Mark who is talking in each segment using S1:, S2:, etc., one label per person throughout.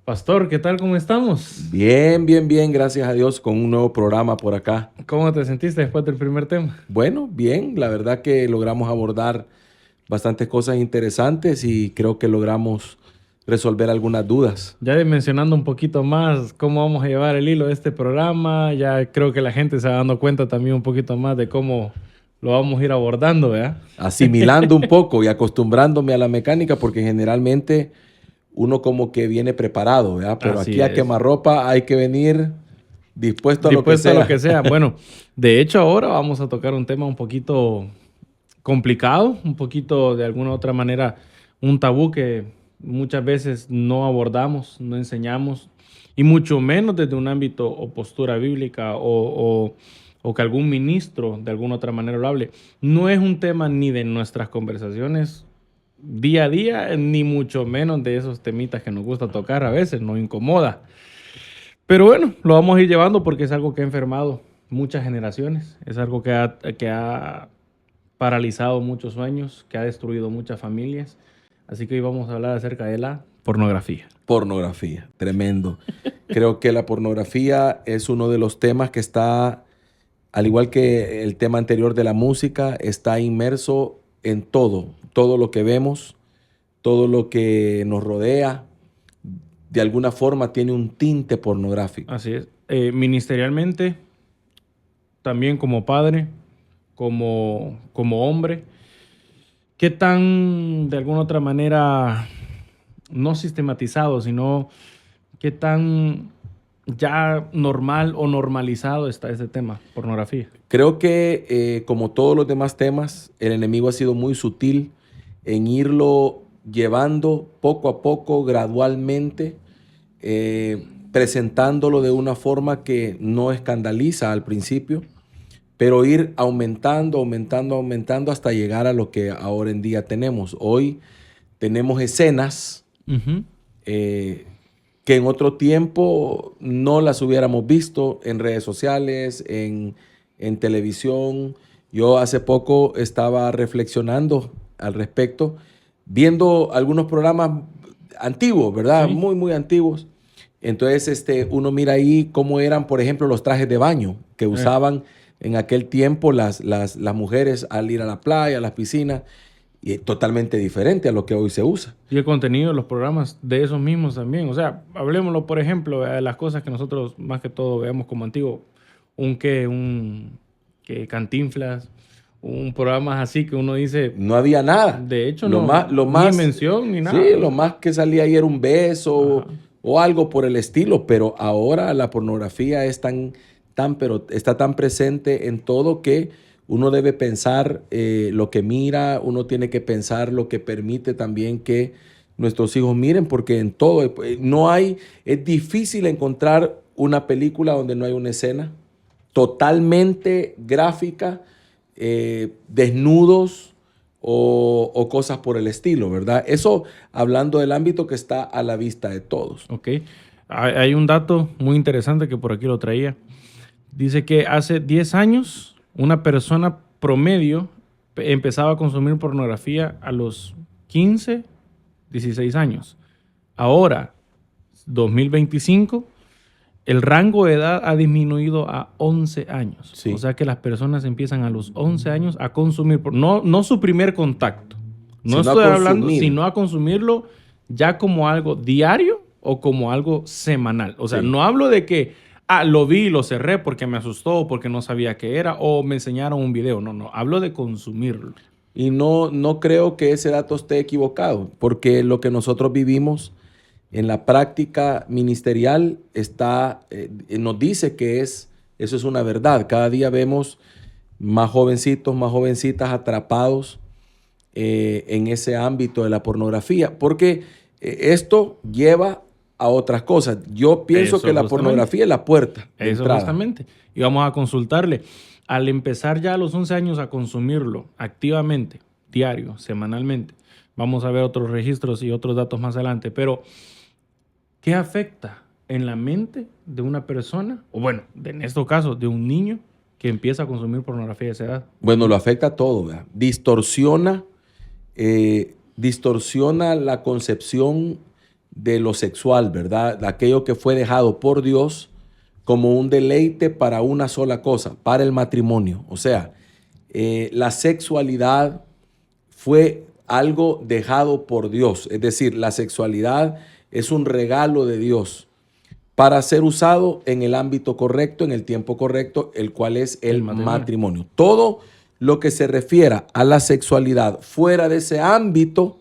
S1: Pastor, ¿qué tal? ¿Cómo estamos?
S2: Bien, bien, bien, gracias a Dios, con un nuevo programa por acá.
S1: ¿Cómo te sentiste después del primer tema?
S2: Bueno, bien, la verdad que logramos abordar bastantes cosas interesantes y creo que logramos resolver algunas dudas.
S1: Ya mencionando un poquito más cómo vamos a llevar el hilo de este programa, ya creo que la gente se va dando cuenta también un poquito más de cómo lo vamos a ir abordando, ¿verdad?
S2: Asimilando un poco y acostumbrándome a la mecánica porque generalmente uno como que viene preparado, ¿verdad? Pero
S1: Así
S2: aquí a
S1: es.
S2: quemarropa hay que venir dispuesto a lo que
S1: Dispuesto a lo que
S2: sea.
S1: sea. Bueno, de hecho ahora vamos a tocar un tema un poquito complicado, un poquito de alguna otra manera, un tabú que muchas veces no abordamos, no enseñamos, y mucho menos desde un ámbito o postura bíblica o que algún ministro de alguna otra manera lo hable. No es un tema ni de nuestras conversaciones día a día, ni mucho menos de esos temitas que nos gusta tocar a veces, nos incomoda. Pero bueno, lo vamos a ir llevando porque es algo que ha enfermado muchas generaciones, es algo que ha paralizado muchos sueños, que ha destruido muchas familias. Así que hoy vamos a hablar acerca de la pornografía.
S2: Pornografía, tremendo. Creo que la pornografía es uno de los temas que está, al igual que el tema anterior de la música, está inmerso en todo, todo lo que vemos, todo lo que nos rodea, de alguna forma tiene un tinte pornográfico.
S1: Así es. Ministerialmente, también como padre, como hombre, ¿qué tan, de alguna otra manera, no sistematizado, sino qué tan ya normal o normalizado está este tema, pornografía?
S2: Creo que como todos los demás temas, el enemigo ha sido muy sutil en irlo llevando poco a poco, gradualmente, presentándolo de una forma que no escandaliza al principio, pero ir aumentando, aumentando, aumentando hasta llegar a lo que ahora en día tenemos. Hoy tenemos escenas
S1: Ujú.
S2: eh, que en otro tiempo no las hubiéramos visto en redes sociales, en televisión. Yo hace poco estaba reflexionando al respecto, viendo algunos programas antiguos, ¿verdad?
S1: Sí.
S2: Muy, muy antiguos. Entonces, uno mira ahí cómo eran, por ejemplo, los trajes de baño que
S1: Eh,
S2: usaban en aquel tiempo las mujeres al ir a la playa, a las piscinas, y es totalmente diferente a lo que hoy se usa.
S1: y el contenido de los programas de esos mismos también. O sea, hablemoslo, por ejemplo, de las cosas que nosotros más que todo veamos como antiguo. Un que Cantinflas, un programa así que uno dice,
S2: No había nada.
S1: de hecho, no,
S2: Lo
S1: ni
S2: más,
S1: mención ni
S2: sí,
S1: nada. O
S2: lo
S1: sea,
S2: más que salía ahí era un beso
S1: ajá.
S2: o algo por el estilo, pero ahora la pornografía es pero está tan presente en todo que uno debe pensar lo que mira, uno tiene que pensar lo que permite también que nuestros hijos miren, porque en todo no hay, es difícil encontrar una película donde no hay una escena totalmente gráfica, desnudos o cosas por el estilo, ¿verdad? Eso hablando del ámbito que está a la vista de todos.
S1: Ok. Hay un dato muy interesante que por aquí lo traía. Dice que hace 10 años una persona promedio empezaba a consumir pornografía a los 15, 16 años. Ahora, 2025, el rango de edad ha disminuido a 11 años. O
S2: Sí.
S1: sea que las personas empiezan a los 11 años a consumir, no, no su primer contacto, no
S2: Sino a
S1: estoy hablando,
S2: consumir.
S1: sino a consumirlo ya como algo diario o como algo semanal. O sea,
S2: Sí.
S1: no hablo de que, lo vi y lo cerré porque me asustó, porque no sabía qué era, o me enseñaron un video. No, no, hablo de consumirlo.
S2: Y no, no creo que ese dato esté equivocado, porque lo que nosotros vivimos en la práctica ministerial nos dice que eso es una verdad. Cada día vemos más jovencitos, más jovencitas atrapados en ese ámbito de la pornografía, porque esto lleva a otras cosas. Yo pienso que
S1: Eso
S2: la
S1: justamente.
S2: pornografía es la puerta de
S1: Eso
S2: entrada.
S1: justamente. Y vamos a consultarle. Al empezar ya a los 11 años a consumirlo activamente, diario, semanalmente, vamos a ver otros registros y otros datos más adelante, pero ¿qué afecta en la mente de una persona, o bueno, en estos casos, de un niño que empieza a consumir pornografía a esa edad?
S2: Bueno, lo afecta a todo, ¿verdad? Distorsiona la concepción de lo sexual, ¿verdad? Aquello que fue dejado por Dios como un deleite para una sola cosa, para el matrimonio. O sea, la sexualidad fue algo dejado por Dios. Es decir, la sexualidad es un regalo de Dios para ser usado en el ámbito correcto, en el tiempo correcto, el cual es el matrimonio. Todo lo que se refiera a la sexualidad fuera de ese ámbito,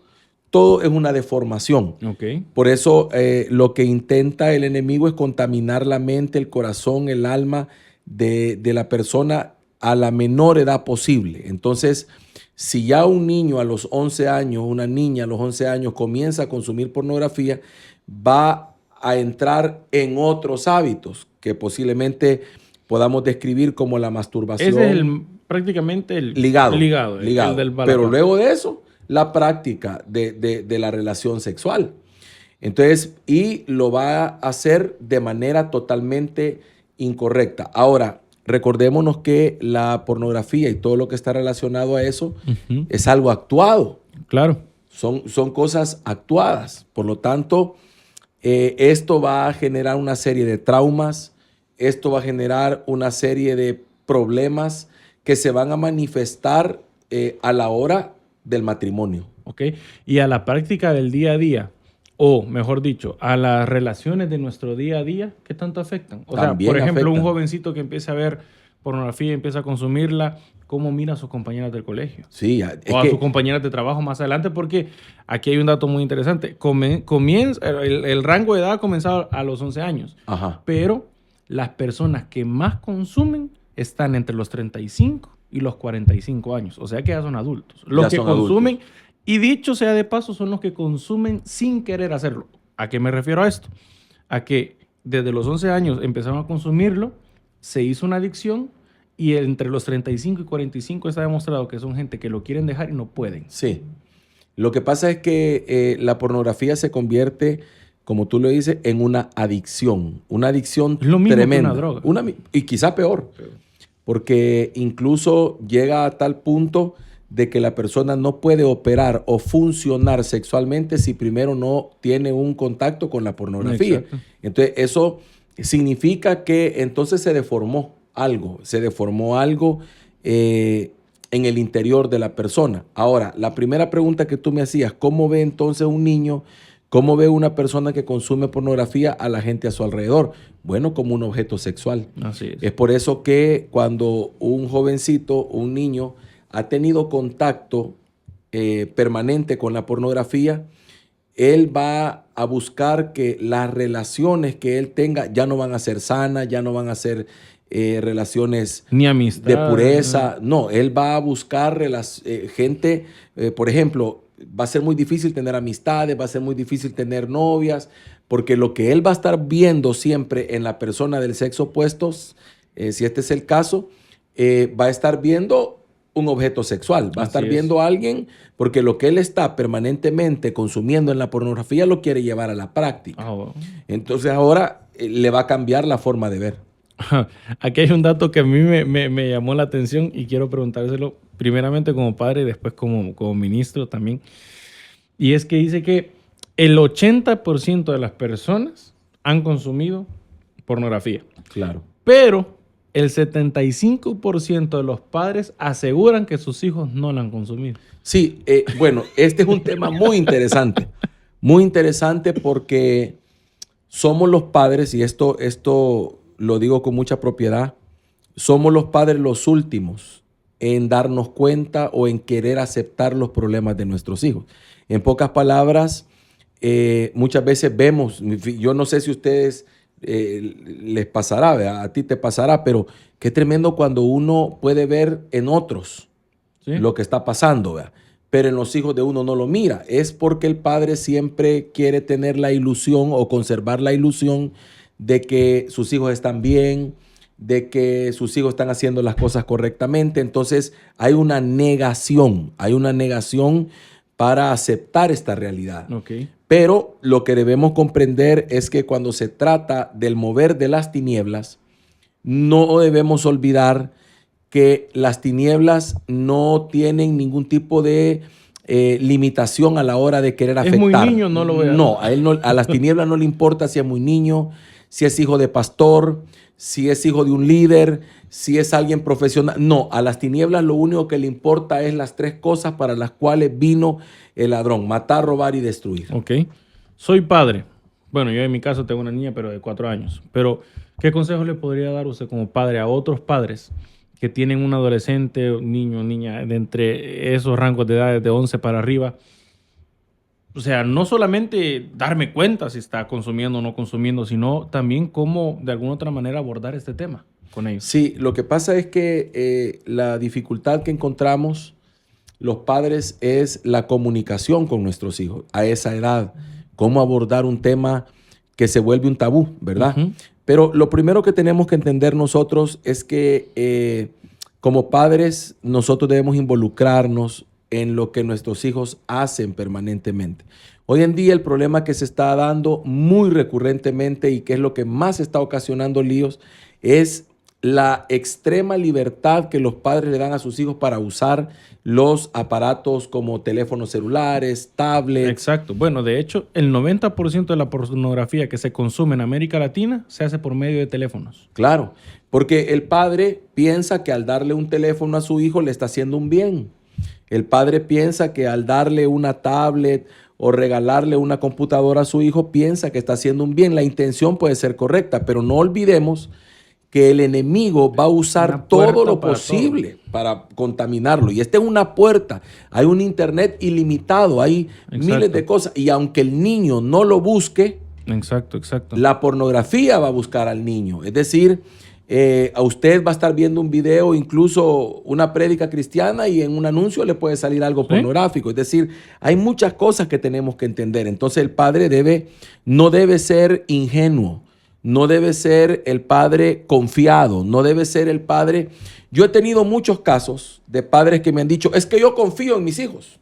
S2: todo es una deformación.
S1: Okay.
S2: Por eso lo que intenta el enemigo es contaminar la mente, el corazón, el alma de la persona a la menor edad posible. Entonces, si ya un niño a los 11 años, una niña a los 11 años comienza a consumir pornografía, va a entrar en otros hábitos que posiblemente podamos describir como la masturbación.
S1: Ese es prácticamente el
S2: ligado.
S1: El del
S2: pero luego de eso, la práctica de la relación sexual. Entonces, y lo va a hacer de manera totalmente incorrecta. Ahora, recordémonos que la pornografía y todo lo que está relacionado a eso es algo actuado.
S1: Claro.
S2: Son cosas actuadas. Por lo tanto, esto va a generar una serie de traumas, esto va a generar una serie de problemas que se van a manifestar a la hora del matrimonio.
S1: Ok. Y a la práctica del día a día, o mejor dicho, a las relaciones de nuestro día a día, ¿qué tanto afectan? O
S2: También
S1: sea, por ejemplo,
S2: afectan.
S1: un jovencito que empieza a ver pornografía y empieza a consumirla, ¿cómo mira a sus compañeras del colegio?
S2: Sí,
S1: o a sus compañeras de trabajo más adelante, porque aquí hay un dato muy interesante. Comienza, el rango de edad ha comenzado a los 11 años,
S2: Ajá.
S1: pero las personas que más consumen están entre los 35 y los 45 años, o sea que ya son adultos. Los
S2: Ya
S1: que
S2: son
S1: consumen,
S2: adultos.
S1: y dicho sea de paso, son los que consumen sin querer hacerlo. ¿A qué me refiero a esto? A que desde los 11 años empezaron a consumirlo, se hizo una adicción, y entre los 35 y 45 está demostrado que son gente que lo quieren dejar y no pueden.
S2: Sí. Lo que pasa es que la pornografía se convierte, como tú lo dices, en una adicción. Una adicción
S1: Es lo mismo
S2: tremenda.
S1: que una droga.
S2: Y quizá peor. Porque incluso llega a tal punto de que la persona no puede operar o funcionar sexualmente si primero no tiene un contacto con la pornografía.
S1: Exacto.
S2: Entonces, eso significa que entonces se deformó algo en el interior de la persona. Ahora, la primera pregunta que tú me hacías, ¿cómo ve entonces un niño, cómo ve una persona que consume pornografía a la gente a su alrededor? Bueno, como un objeto sexual.
S1: Así es.
S2: Es por eso que cuando un jovencito, un niño, ha tenido contacto permanente con la pornografía, él va a buscar que las relaciones que él tenga ya no van a ser sanas, ya no van a ser relaciones
S1: ni amistad
S2: de pureza. No, él va a buscar gente, por ejemplo, va a ser muy difícil tener amistades, va a ser muy difícil tener novias, porque lo que él va a estar viendo siempre en la persona del sexo opuesto, si este es el caso, va a estar viendo un objeto sexual, va a estar viendo a alguien, porque lo que él está permanentemente consumiendo en la pornografía lo quiere llevar a la práctica.
S1: Wow.
S2: Entonces ahora le va a cambiar la forma de ver.
S1: Aquí hay un dato que a mí me llamó la atención y quiero preguntárselo primeramente como padre y después como ministro también. Y es que dice que el 80% de las personas han consumido pornografía.
S2: Claro.
S1: Pero el 75% de los padres aseguran que sus hijos no la han consumido.
S2: Sí, bueno, este es un tema muy interesante porque somos los padres, y esto lo digo con mucha propiedad, somos los padres los últimos en darnos cuenta o en querer aceptar los problemas de nuestros hijos. En pocas palabras, muchas veces vemos, yo no sé si a ustedes les pasará, ¿verdad? A ti te pasará, pero qué tremendo cuando uno puede ver en otros lo que está pasando, ¿verdad? Pero en los hijos de uno no lo mira. Es porque el padre siempre quiere tener la ilusión o conservar la ilusión de que sus hijos están bien, de que sus hijos están haciendo las cosas correctamente. Entonces hay una negación para aceptar esta realidad.
S1: Okay.
S2: Pero lo que debemos comprender es que cuando se trata del mover de las tinieblas, no debemos olvidar que las tinieblas no tienen ningún tipo de limitación a la hora de querer afectar.
S1: Es muy niño, no lo voy a...
S2: No, a él no, a las tinieblas no le importa si es muy niño, si es hijo de pastor, si es hijo de un líder, si es alguien profesional. No, a las tinieblas lo único que le importa es las 3 cosas para las cuales vino el ladrón: matar, robar y destruir.
S1: Ok. Soy padre. Bueno, yo en mi caso tengo una niña, pero de 4 años. Pero, ¿qué consejo le podría dar usted como padre a otros padres que tienen un adolescente, un niño, niña, de entre esos rangos de edad de 11 para arriba? O sea, no solamente darme cuenta si está consumiendo o no consumiendo, sino también cómo de alguna otra manera abordar este tema con ellos.
S2: Sí, lo que pasa es que la dificultad que encontramos los padres es la comunicación con nuestros hijos a esa edad, cómo abordar un tema que se vuelve un tabú, ¿verdad? Pero lo primero que tenemos que entender nosotros es que como padres nosotros debemos involucrarnos en lo que nuestros hijos hacen permanentemente. Hoy en día el problema que se está dando muy recurrentemente y que es lo que más está ocasionando líos es la extrema libertad que los padres le dan a sus hijos para usar los aparatos como teléfonos celulares, tablets.
S1: Exacto. Bueno, de hecho, el 90% de la pornografía que se consume en América Latina se hace por medio de teléfonos.
S2: Claro, porque el padre piensa que al darle un teléfono a su hijo le está haciendo un bien. El padre piensa que al darle una tablet o regalarle una computadora a su hijo, piensa que está haciendo un bien. La intención puede ser correcta, pero no olvidemos que el enemigo va a usar todo lo posible para contaminarlo. Y esta es una puerta. Hay un internet ilimitado, hay miles de cosas. Y aunque el niño no lo busque, la pornografía va a buscar al niño. Es decir, a usted va a estar viendo un video, incluso una prédica cristiana, y en un anuncio le puede salir algo pornográfico. Es decir, hay muchas cosas que tenemos que entender. Entonces el padre no debe ser ingenuo. No debe ser el padre confiado, no debe ser el padre... Yo he tenido muchos casos de padres que me han dicho, es que yo confío en mis hijos,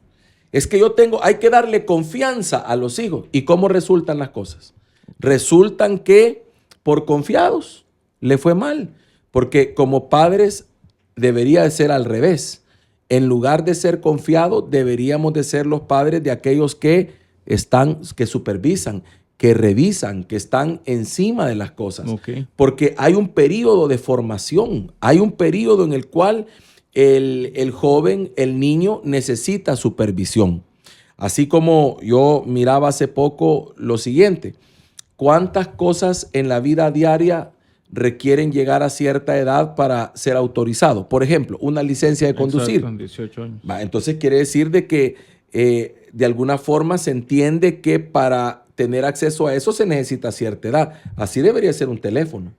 S2: es que hay que darle confianza a los hijos. ¿Y cómo resultan las cosas? Resultan que por confiados le fue mal, porque como padres debería de ser al revés. En lugar de ser confiados, deberíamos de ser los padres de aquellos que supervisan, que revisan, que están encima de las cosas. Porque hay un periodo de formación, hay un periodo en el cual el joven, el niño necesita supervisión. Así como yo miraba hace poco lo siguiente: ¿cuántas cosas en la vida diaria requieren llegar a cierta edad para ser autorizado? Por ejemplo, una licencia de conducir.
S1: Con 18 años.
S2: Entonces quiere decir de que de alguna forma se entiende que para tener acceso a eso se necesita cierta edad. Así debería ser un teléfono.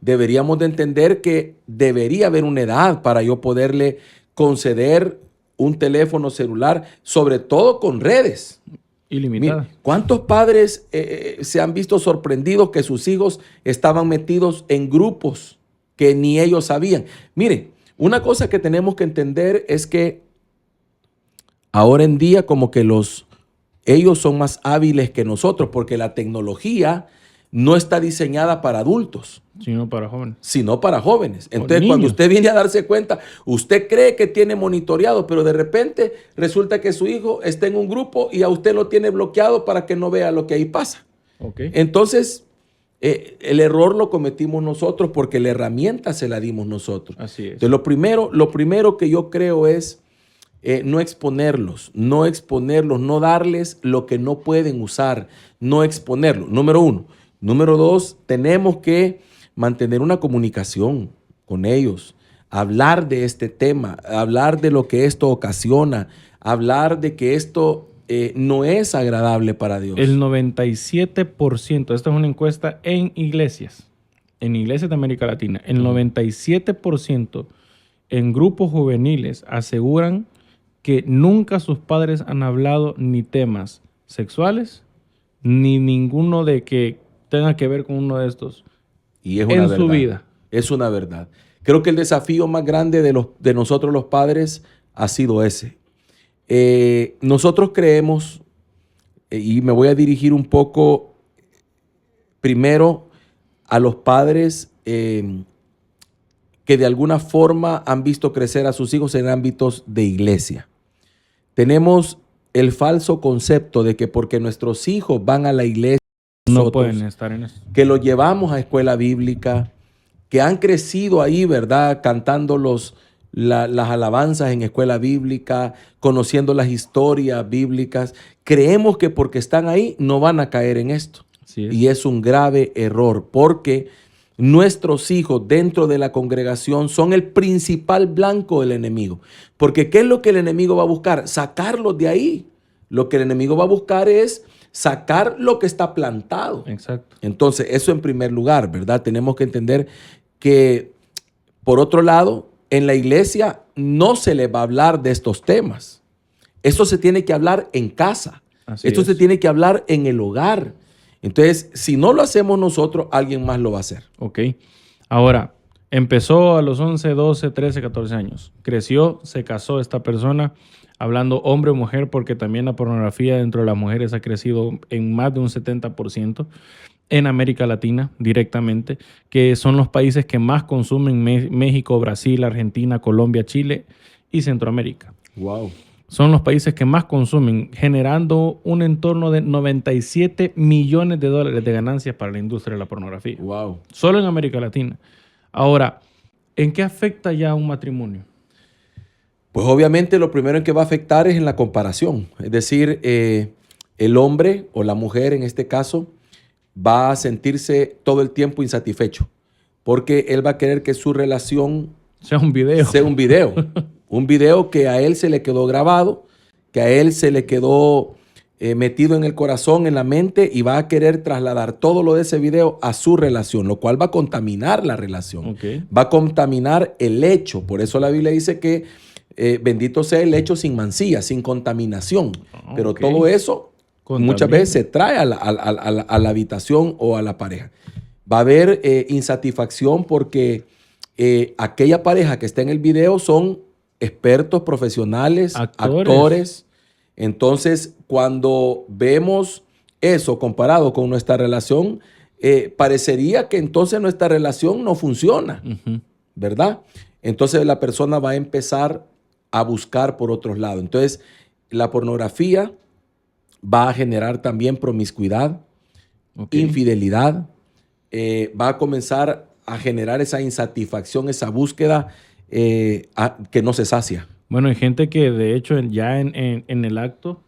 S2: Deberíamos de entender que debería haber una edad para yo poderle conceder un teléfono celular, sobre todo con redes.
S1: Ilimitada.
S2: Mire, ¿cuántos padres se han visto sorprendidos que sus hijos estaban metidos en grupos que ni ellos sabían? Mire, una cosa que tenemos que entender es que ahora en día como que ellos son más hábiles que nosotros, porque la tecnología no está diseñada para adultos,
S1: sino para jóvenes.
S2: Entonces, cuando usted viene a darse cuenta, usted cree que tiene monitoreado, pero de repente resulta que su hijo está en un grupo y a usted lo tiene bloqueado para que no vea lo que ahí pasa. Entonces, el error lo cometimos nosotros porque la herramienta se la dimos nosotros.
S1: Así es.
S2: Entonces, lo primero que yo creo es no exponerlos, no darles lo que no pueden usar, no exponerlos. Número 1. Número 2, tenemos que mantener una comunicación con ellos, hablar de este tema, hablar de lo que esto ocasiona, hablar de que esto no es agradable para Dios.
S1: El 97%, esta es una encuesta en iglesias de América Latina, el 97% en grupos juveniles aseguran que nunca sus padres han hablado ni temas sexuales, ni ninguno de que tenga que ver con uno de estos
S2: y es una verdad.
S1: Su vida.
S2: Es una verdad. Creo que el desafío más grande de nosotros los padres ha sido ese. Nosotros creemos, y me voy a dirigir un poco primero a los padres que de alguna forma han visto crecer a sus hijos en ámbitos de iglesia. tenemos el falso concepto de que porque nuestros hijos van a la iglesia,
S1: No pueden estar en eso.
S2: que los llevamos a escuela bíblica, que han crecido ahí, ¿verdad? Cantando las alabanzas en escuela bíblica, conociendo las historias bíblicas. Creemos que porque están ahí no van a caer en esto.
S1: Así es.
S2: Y es un grave error porque nuestros hijos dentro de la congregación son el principal blanco del enemigo. Porque ¿qué es lo que el enemigo va a buscar? Sacarlos de ahí. Lo que el enemigo va a buscar es sacar lo que está plantado.
S1: Exacto.
S2: Entonces, eso en primer lugar, ¿verdad? Tenemos que entender que, por otro lado, en la iglesia no se le va a hablar de estos temas. Esto se tiene que hablar en casa. Esto se tiene que hablar en el hogar. Entonces, si no lo hacemos nosotros, alguien más lo va a hacer.
S1: Ok. Ahora, empezó a los 11, 12, 13, 14 años. Creció, se casó esta persona, hablando hombre o mujer, porque también la pornografía dentro de las mujeres ha crecido en más de un 70% en América Latina directamente, que son los países que más consumen México, Brasil, Argentina, Colombia, Chile y Centroamérica.
S2: Wow.
S1: Son los países que más consumen, generando un entorno de 97 millones de dólares de ganancias para la industria de la pornografía.
S2: Wow.
S1: Solo en América Latina. Ahora, ¿en qué afecta ya un matrimonio?
S2: Pues obviamente lo primero en que va a afectar es en la comparación. Es decir, el hombre o la mujer en este caso va a sentirse todo el tiempo insatisfecho porque él va a querer que su relación
S1: sea un video.
S2: Sea un video. Un video que a él se le quedó grabado, que a él se le quedó metido en el corazón, en la mente, y va a querer trasladar todo lo de ese video a su relación, lo cual va a contaminar la relación.
S1: Okay.
S2: Va a contaminar el hecho. Por eso la Biblia dice que bendito sea el hecho sin mancilla, sin contaminación. Pero
S1: Okay.
S2: todo eso
S1: Contamina.
S2: muchas veces se trae a la habitación o a la pareja. Va a haber insatisfacción porque aquella pareja que está en el video son expertos, profesionales, actores. Entonces, cuando vemos eso comparado con nuestra relación, parecería que entonces nuestra relación no funciona, ¿verdad? Entonces la persona va a empezar a buscar por otros lados. Entonces, la pornografía va a generar también promiscuidad, infidelidad, va a comenzar a generar esa insatisfacción, esa búsqueda que no se sacia.
S1: Bueno, hay gente que de hecho ya en el acto,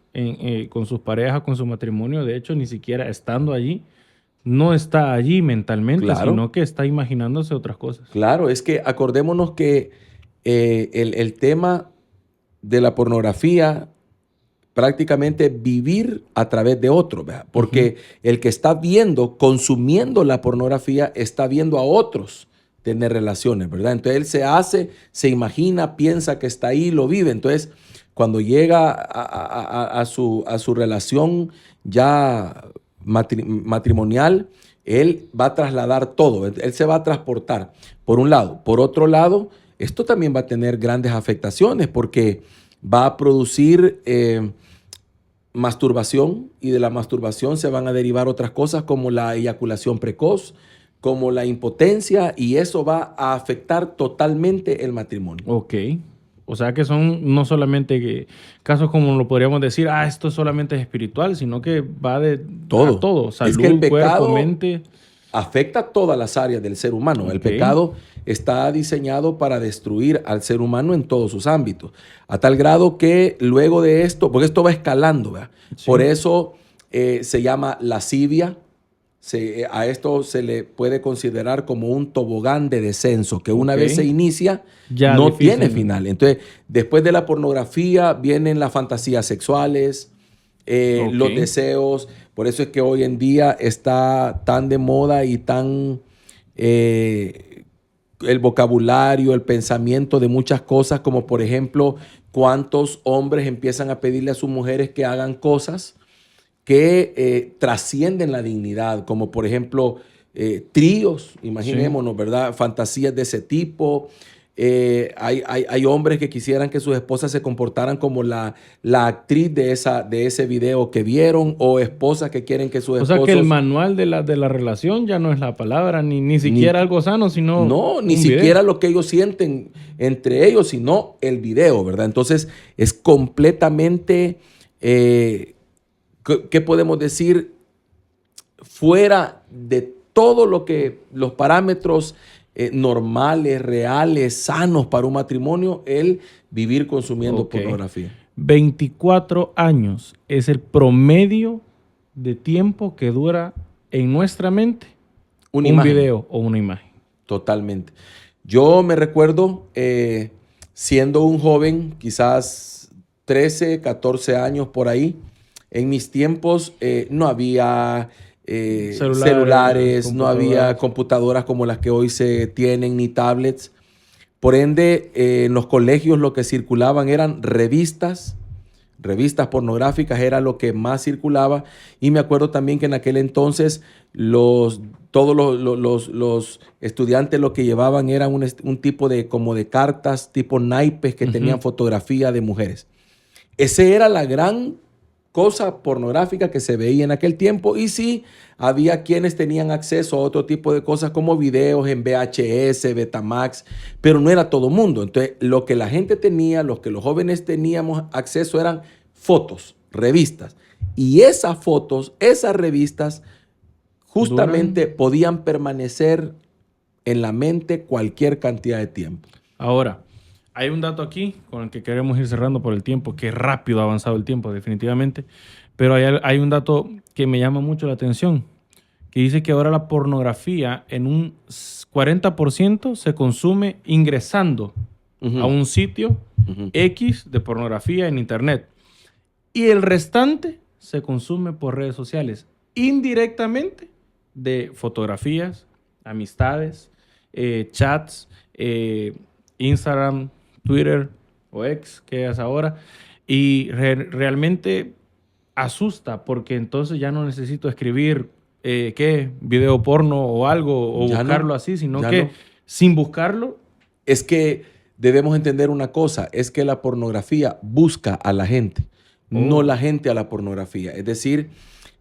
S1: con sus parejas, con su matrimonio, de hecho ni siquiera estando allí, no está allí mentalmente,
S2: Claro.
S1: Sino que está imaginándose otras cosas.
S2: Claro, es que acordémonos que el tema de la pornografía prácticamente vivir a través de otro, ¿verdad? Porque el que está viendo, consumiendo la pornografía, está viendo a otros tener relaciones, ¿verdad? Entonces él se imagina, piensa que está ahí, lo vive. Entonces, cuando llega a su relación ya matrimonial, él va a trasladar todo, él se va a transportar, por un lado. Por otro lado, esto también va a tener grandes afectaciones porque va a producir masturbación, y de la masturbación se van a derivar otras cosas como la eyaculación precoz, como la impotencia, y eso va a afectar totalmente el matrimonio.
S1: Ok. O sea que son no solamente casos como lo podríamos decir, esto solamente es espiritual, sino que va de
S2: todo.
S1: A todo. Salud,
S2: es que el pecado
S1: cuerpo, mente.
S2: Afecta todas las áreas del ser humano. El pecado está diseñado para destruir al ser humano en todos sus ámbitos. A tal grado que luego de esto, porque esto va escalando, ¿verdad? Sí. Por eso se llama lascivia. A esto se le puede considerar como un tobogán de descenso, que una vez se inicia, ya no tiene final. Entonces, después de la pornografía vienen las fantasías sexuales, los deseos. Por eso es que hoy en día está tan de moda y tan el vocabulario, el pensamiento de muchas cosas, como por ejemplo, cuántos hombres empiezan a pedirle a sus mujeres que hagan cosas que trascienden la dignidad, como por ejemplo tríos, imaginémonos, ¿verdad? Fantasías de ese tipo, Hay hombres que quisieran que sus esposas se comportaran como la actriz de ese video que vieron, o esposas que quieren que sus
S1: O sea que el
S2: esposos...
S1: manual de la relación ya no es la palabra, ni
S2: Ni,
S1: siquiera algo sano, sino
S2: no, ni
S1: un
S2: siquiera
S1: video.
S2: lo que ellos sienten entre ellos, sino el video, ¿verdad? Entonces es completamente, ¿qué podemos decir? Fuera de todo lo que los parámetros normales, reales, sanos para un matrimonio, el vivir consumiendo
S1: Ok.
S2: pornografía.
S1: 24 años es el promedio de tiempo que dura en nuestra mente
S2: Una
S1: un
S2: imagen.
S1: video o una imagen.
S2: Totalmente. Yo me recuerdo siendo un joven, quizás 13, 14 años por ahí. En mis tiempos no había celulares, no había computadoras como las que hoy se tienen, ni tablets. Por ende, en los colegios lo que circulaban eran revistas pornográficas, era lo que más circulaba. Y me acuerdo también que en aquel entonces todos los estudiantes lo que llevaban era un tipo de, como de cartas, tipo naipes que tenían fotografía de mujeres. Esa era la gran cosa pornográfica que se veía en aquel tiempo. Y sí, había quienes tenían acceso a otro tipo de cosas como videos en VHS, Betamax, pero no era todo mundo. Entonces, lo que la gente tenía, lo que los jóvenes teníamos acceso eran fotos, revistas. Y esas fotos, esas revistas, justamente podían permanecer en la mente cualquier cantidad de tiempo.
S1: Ahora, hay un dato aquí con el que queremos ir cerrando por el tiempo, que rápido ha avanzado el tiempo, definitivamente. Pero hay un dato que me llama mucho la atención, que dice que ahora la pornografía en un 40% se consume ingresando a un sitio X de pornografía en internet. Y el restante se consume por redes sociales, indirectamente de fotografías, amistades, chats, Instagram, Twitter o X, que es ahora. Y realmente asusta, porque entonces ya no necesito escribir video porno o algo, o
S2: Ya
S1: buscarlo
S2: no,
S1: así, sino
S2: ya
S1: que
S2: no.
S1: sin buscarlo.
S2: Es que debemos entender una cosa, es que la pornografía busca a la gente, no la gente a la pornografía. Es decir,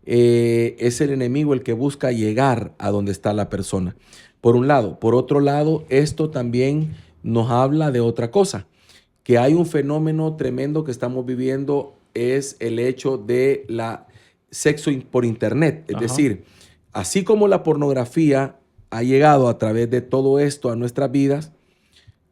S2: es el enemigo el que busca llegar a donde está la persona. Por un lado. Por otro lado, esto también nos habla de otra cosa, que hay un fenómeno tremendo que estamos viviendo, es el hecho de la sexo por internet. Es decir, así como la pornografía ha llegado a través de todo esto a nuestras vidas,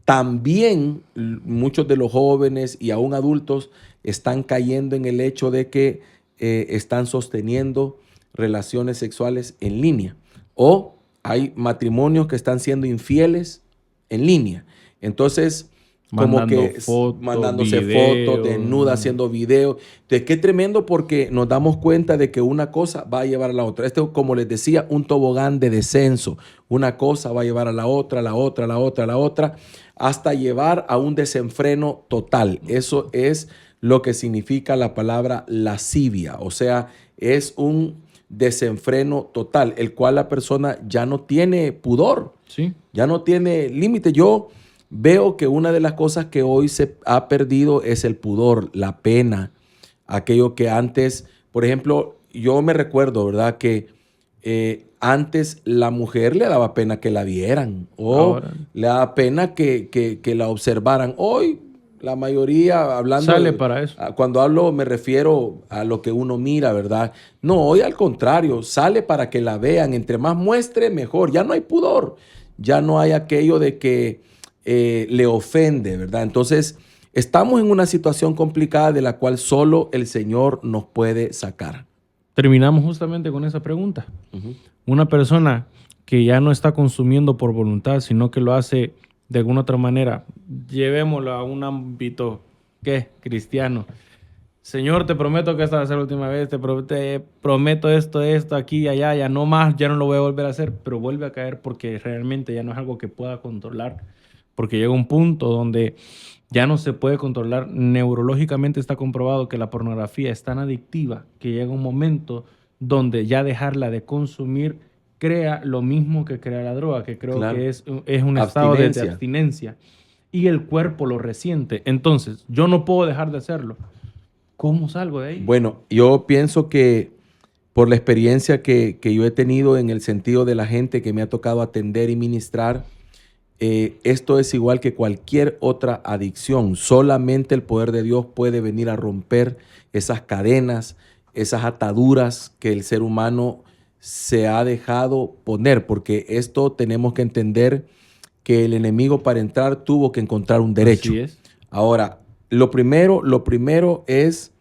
S2: también muchos de los jóvenes y aún adultos están cayendo en el hecho de que están sosteniendo relaciones sexuales en línea, o hay matrimonios que están siendo infieles en línea. Entonces, como que mandándose fotos, desnudas, haciendo videos. Entonces, qué tremendo, porque nos damos cuenta de que una cosa va a llevar a la otra. Esto, como les decía, un tobogán de descenso. Una cosa va a llevar a la otra, la otra, la otra, la otra, hasta llevar a un desenfreno total. Eso es lo que significa la palabra lascivia. O sea, es un desenfreno total, el cual la persona ya no tiene pudor,
S1: ¿sí?
S2: Ya no tiene límite. Yo veo que una de las cosas que hoy se ha perdido es el pudor, la pena, aquello que antes, por ejemplo, yo me recuerdo, ¿verdad? Que antes la mujer le daba pena que la vieran, o le daba pena que la observaran. Hoy la mayoría, hablando,
S1: sale para eso.
S2: Cuando hablo me refiero a lo que uno mira, ¿verdad? No, hoy al contrario, sale para que la vean. Entre más muestre, mejor. Ya no hay pudor, ya no hay aquello de que le ofende, ¿verdad? Entonces, estamos en una situación complicada de la cual solo el Señor nos puede sacar.
S1: Terminamos justamente con esa pregunta. Una persona que ya no está consumiendo por voluntad, sino que lo hace de alguna otra manera, llevémoslo a un ámbito, ¿qué? Cristiano. Señor, te prometo que esta va a ser la última vez, te prometo esto, aquí, allá, ya no más, ya no lo voy a volver a hacer, pero vuelve a caer porque realmente ya no es algo que pueda controlar, porque llega un punto donde ya no se puede controlar. Neurológicamente está comprobado que la pornografía es tan adictiva que llega un momento donde ya dejarla de consumir crea lo mismo que crea la droga, que creo que es un estado de abstinencia. y el cuerpo lo resiente. Entonces, yo no puedo dejar de hacerlo. ¿Cómo salgo de ahí?
S2: Bueno, yo pienso que por la experiencia que yo he tenido en el sentido de la gente que me ha tocado atender y ministrar, esto es igual que cualquier otra adicción. Solamente el poder de Dios puede venir a romper esas cadenas, esas ataduras que el ser humano se ha dejado poner, porque esto tenemos que entender que el enemigo para entrar tuvo que encontrar un derecho.
S1: Así es.
S2: Ahora, lo primero es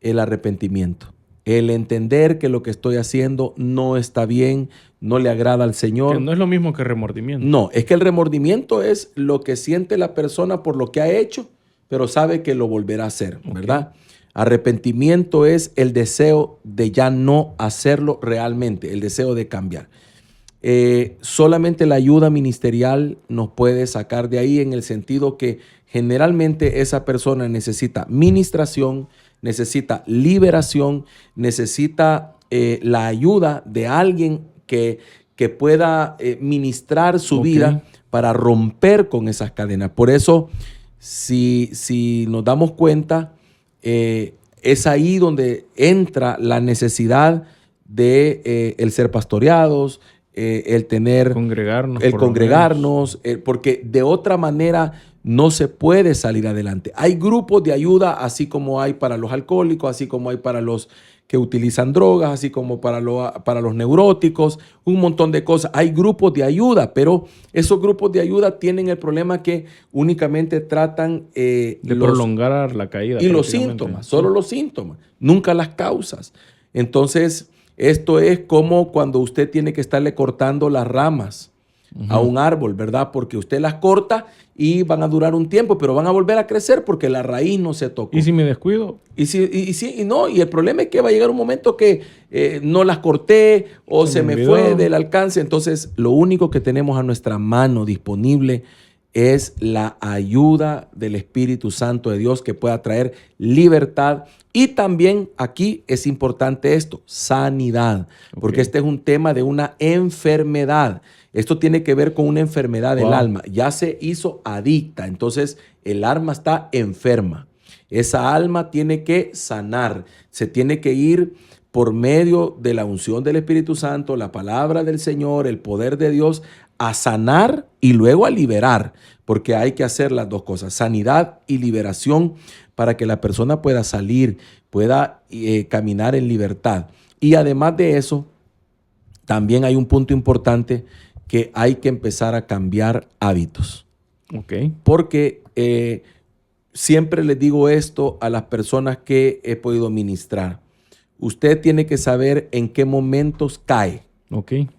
S2: el arrepentimiento, el entender que lo que estoy haciendo no está bien, no le agrada al Señor.
S1: Que no es lo mismo que remordimiento.
S2: No, es que el remordimiento es lo que siente la persona por lo que ha hecho, pero sabe que lo volverá a hacer, ¿verdad? Arrepentimiento es el deseo de ya no hacerlo realmente, el deseo de cambiar. Solamente la ayuda ministerial nos puede sacar de ahí, en el sentido que generalmente esa persona necesita ministración, necesita liberación, necesita la ayuda de alguien que pueda ministrar su vida para romper con esas cadenas. Por eso, si nos damos cuenta, es ahí donde entra la necesidad de el ser pastoreados, el tener, congregarnos, porque de otra manera no se puede salir adelante. Hay grupos de ayuda, así como hay para los alcohólicos, así como hay para los que utilizan drogas, así como para los neuróticos, un montón de cosas. Hay grupos de ayuda, pero esos grupos de ayuda tienen el problema que únicamente tratan
S1: de prolongar la caída.
S2: Y los síntomas, solo los síntomas, nunca las causas. Entonces, esto es como cuando usted tiene que estarle cortando las ramas a un árbol, ¿verdad? Porque usted las corta y van a durar un tiempo, pero van a volver a crecer porque la raíz no se tocó.
S1: ¿Y si me descuido?
S2: Y el problema es que va a llegar un momento que no las corté o se me fue del alcance. Entonces, lo único que tenemos a nuestra mano disponible es la ayuda del Espíritu Santo de Dios, que pueda traer libertad. Y también aquí es importante esto, sanidad, porque este es un tema de una enfermedad. Esto tiene que ver con una enfermedad del alma. Ya se hizo adicta, entonces el alma está enferma. Esa alma tiene que sanar, se tiene que ir por medio de la unción del Espíritu Santo, la palabra del Señor, el poder de Dios, a sanar y luego a liberar, porque hay que hacer las dos cosas, sanidad y liberación, para que la persona pueda salir, pueda caminar en libertad. Y además de eso, también hay un punto importante, que hay que empezar a cambiar hábitos. Porque siempre les digo esto a las personas que he podido ministrar. Usted tiene que saber en qué momentos cae.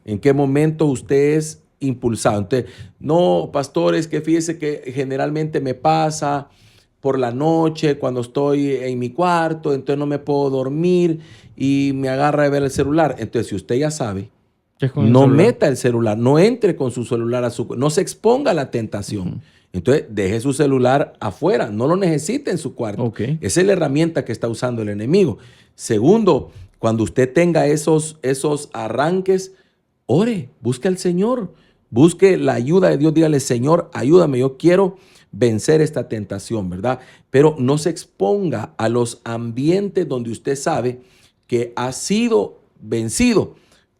S2: En qué momento usted es impulsado. Entonces, no, pastores, que fíjese que generalmente me pasa por la noche cuando estoy en mi cuarto, entonces no me puedo dormir y me agarra de ver el celular. Entonces, si usted ya sabe, no meta el celular, no entre con su celular no se exponga a la tentación. Entonces, deje su celular afuera, no lo necesite en su cuarto. Esa es la herramienta que está usando el enemigo. Segundo, cuando usted tenga esos arranques, ore, busque al Señor, busque la ayuda de Dios, dígale: Señor, ayúdame, yo quiero vencer esta tentación, ¿verdad? Pero no se exponga a los ambientes donde usted sabe que ha sido vencido.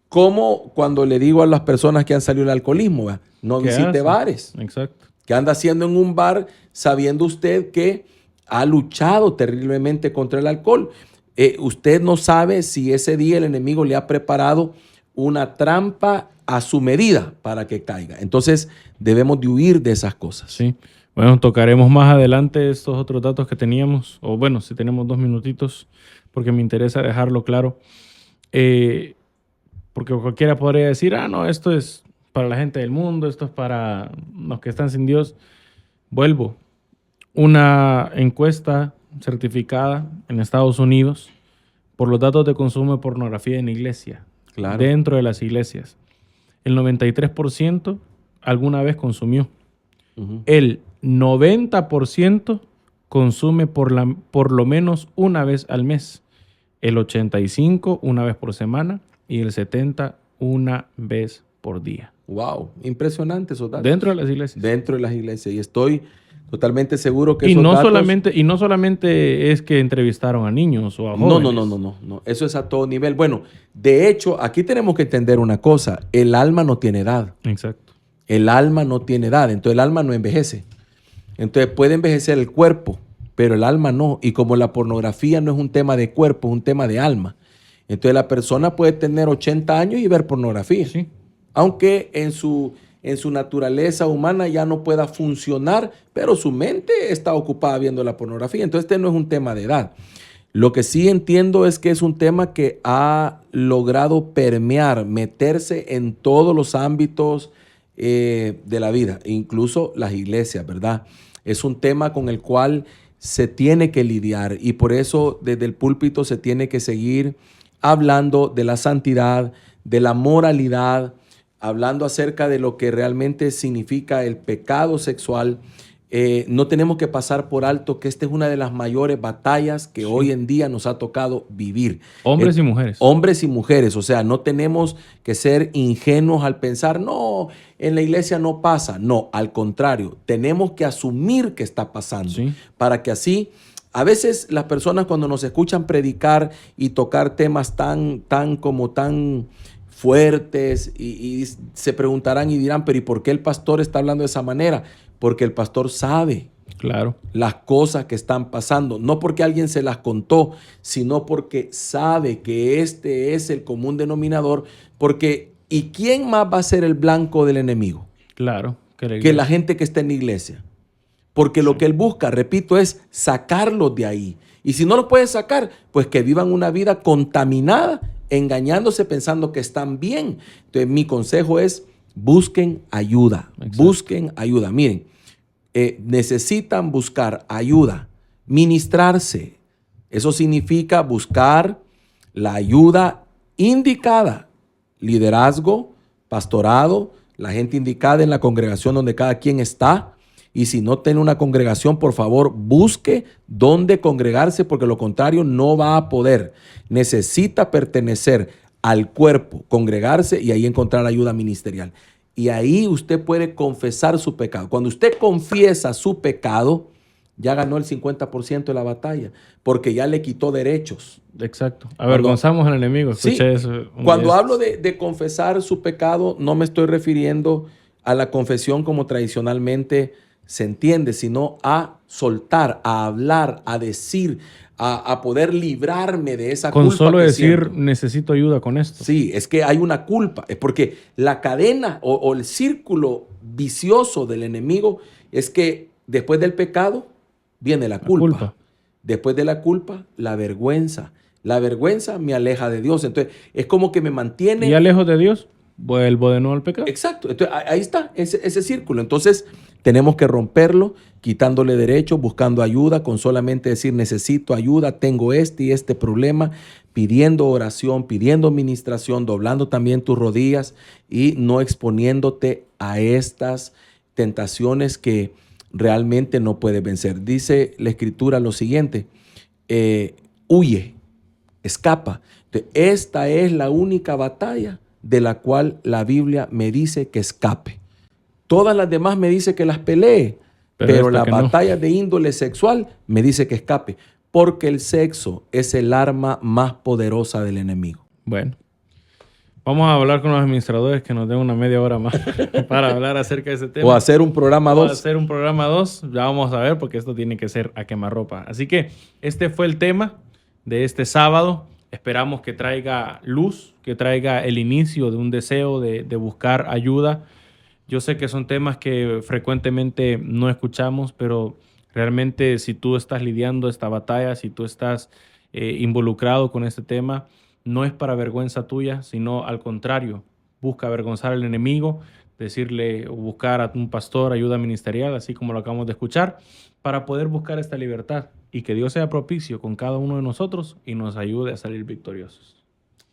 S2: Como cuando le digo a las personas que han salido del alcoholismo, ¿verdad? No visite bares.
S1: Exacto.
S2: ¿Qué anda haciendo en un bar sabiendo usted que ha luchado terriblemente contra el alcohol? Usted no sabe si ese día el enemigo le ha preparado una trampa a su medida para que caiga. Entonces, debemos de huir de esas cosas.
S1: Sí. Bueno, tocaremos más adelante estos otros datos que teníamos, o bueno, si tenemos 2 minutitos, porque me interesa dejarlo claro. Porque cualquiera podría decir, no, esto es para la gente del mundo, esto es para los que están sin Dios. Vuelvo. Una encuesta certificada en Estados Unidos por los datos de consumo de pornografía en iglesia, dentro de las iglesias. El 93% alguna vez consumió. El 90% consume por lo menos una vez al mes. El 85% una vez por semana. Y el 70% una vez por día.
S2: Wow, impresionante esos datos.
S1: Dentro de las iglesias.
S2: Dentro de las iglesias. Y estoy Totalmente seguro que
S1: Y
S2: esos
S1: no
S2: datos...
S1: solamente es que entrevistaron a niños o a
S2: No,
S1: jóvenes.
S2: no. Eso es a todo nivel. Bueno, de hecho, aquí tenemos que entender una cosa. El alma no tiene edad.
S1: Exacto.
S2: El alma no tiene edad. Entonces el alma no envejece. Entonces puede envejecer el cuerpo, pero el alma no. Y como la pornografía no es un tema de cuerpo, es un tema de alma. Entonces la persona puede tener 80 años y ver pornografía.
S1: Sí.
S2: Aunque en su naturaleza humana ya no pueda funcionar, pero su mente está ocupada viendo la pornografía. Entonces este no es un tema de edad. Lo que sí entiendo es que es un tema que ha logrado permear, meterse en todos los ámbitos de la vida, incluso las iglesias, ¿verdad? Es un tema con el cual se tiene que lidiar y por eso desde el púlpito se tiene que seguir hablando de la santidad, de la moralidad, hablando acerca de lo que realmente significa el pecado sexual. No tenemos que pasar por alto que esta es una de las mayores batallas que hoy en día nos ha tocado vivir.
S1: Hombres y mujeres.
S2: Hombres y mujeres, o sea, no tenemos que ser ingenuos al pensar, no, en la iglesia no pasa. No, al contrario, tenemos que asumir que está pasando
S1: Sí.
S2: para que así... A veces las personas cuando nos escuchan predicar y tocar temas tan fuertes y se preguntarán y dirán, pero ¿y por qué el pastor está hablando de esa manera? Porque el pastor sabe
S1: Claro.
S2: las cosas que están pasando, no porque alguien se las contó, sino porque sabe que este es el común denominador, porque ¿y quién más va a ser el blanco del enemigo?
S1: Claro.
S2: Que la gente que está en la iglesia. Porque lo que él busca, repito, es sacarlos de ahí. Y si no los puede sacar, pues que vivan una vida contaminada, engañándose pensando que están bien. Entonces mi consejo es busquen ayuda,
S1: Exacto.
S2: busquen ayuda. Miren, necesitan buscar ayuda, ministrarse. Eso significa buscar la ayuda indicada, liderazgo, pastorado, la gente indicada en la congregación donde cada quien está. Y si no tiene una congregación, por favor, busque dónde congregarse, porque lo contrario no va a poder. Necesita pertenecer al cuerpo, congregarse y ahí encontrar ayuda ministerial. Y ahí usted puede confesar su pecado. Cuando usted confiesa su pecado, ya ganó el 50% de la batalla, porque ya le quitó derechos.
S1: Exacto. Avergonzamos al enemigo.
S2: Sí,
S1: Eso
S2: cuando hablo de confesar su pecado, no me estoy refiriendo a la confesión como tradicionalmente se entiende, sino a soltar, a hablar, a decir, a poder librarme de esa culpa.
S1: Con solo decir,
S2: siento.
S1: necesito ayuda con esto.
S2: Sí, es que hay una culpa. Es porque la cadena o el círculo vicioso del enemigo es que después del pecado viene la culpa. Después de la culpa, la vergüenza. La vergüenza me aleja de Dios. Entonces, es como que me mantiene...
S1: Y lejos de Dios, vuelvo de nuevo al pecado.
S2: Exacto. Entonces, ahí está ese círculo. Entonces, tenemos que romperlo, quitándole derechos, buscando ayuda, con solamente decir necesito ayuda, tengo este y este problema, pidiendo oración, pidiendo administración, doblando también tus rodillas y no exponiéndote a estas tentaciones que realmente no puedes vencer. Dice la Escritura lo siguiente, huye, escapa. Entonces, esta es la única batalla de la cual la Biblia me dice que escape. Todas las demás me dice que las pelee, pero la batalla de índole sexual me dice que escape, porque el sexo es el arma más poderosa del enemigo.
S1: Bueno, vamos a hablar con los administradores que nos den una media hora más para hablar acerca de ese tema.
S2: O hacer un programa 2.
S1: O hacer un programa 2, ya vamos a ver, porque esto tiene que ser a quemarropa. Así que este fue el tema de este sábado. Esperamos que traiga luz, que traiga el inicio de un deseo de buscar ayuda. Yo sé que son temas que frecuentemente no escuchamos, pero realmente si tú estás lidiando esta batalla, si tú estás involucrado con este tema, no es para vergüenza tuya, sino al contrario, busca avergonzar al enemigo, decirle o buscar a un pastor ayuda ministerial, así como lo acabamos de escuchar, para poder buscar esta libertad y que Dios sea propicio con cada uno de nosotros y nos ayude a salir victoriosos.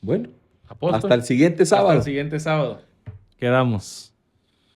S2: Bueno,
S1: Apóstol,
S2: hasta el siguiente sábado.
S1: Hasta el siguiente sábado. Quedamos.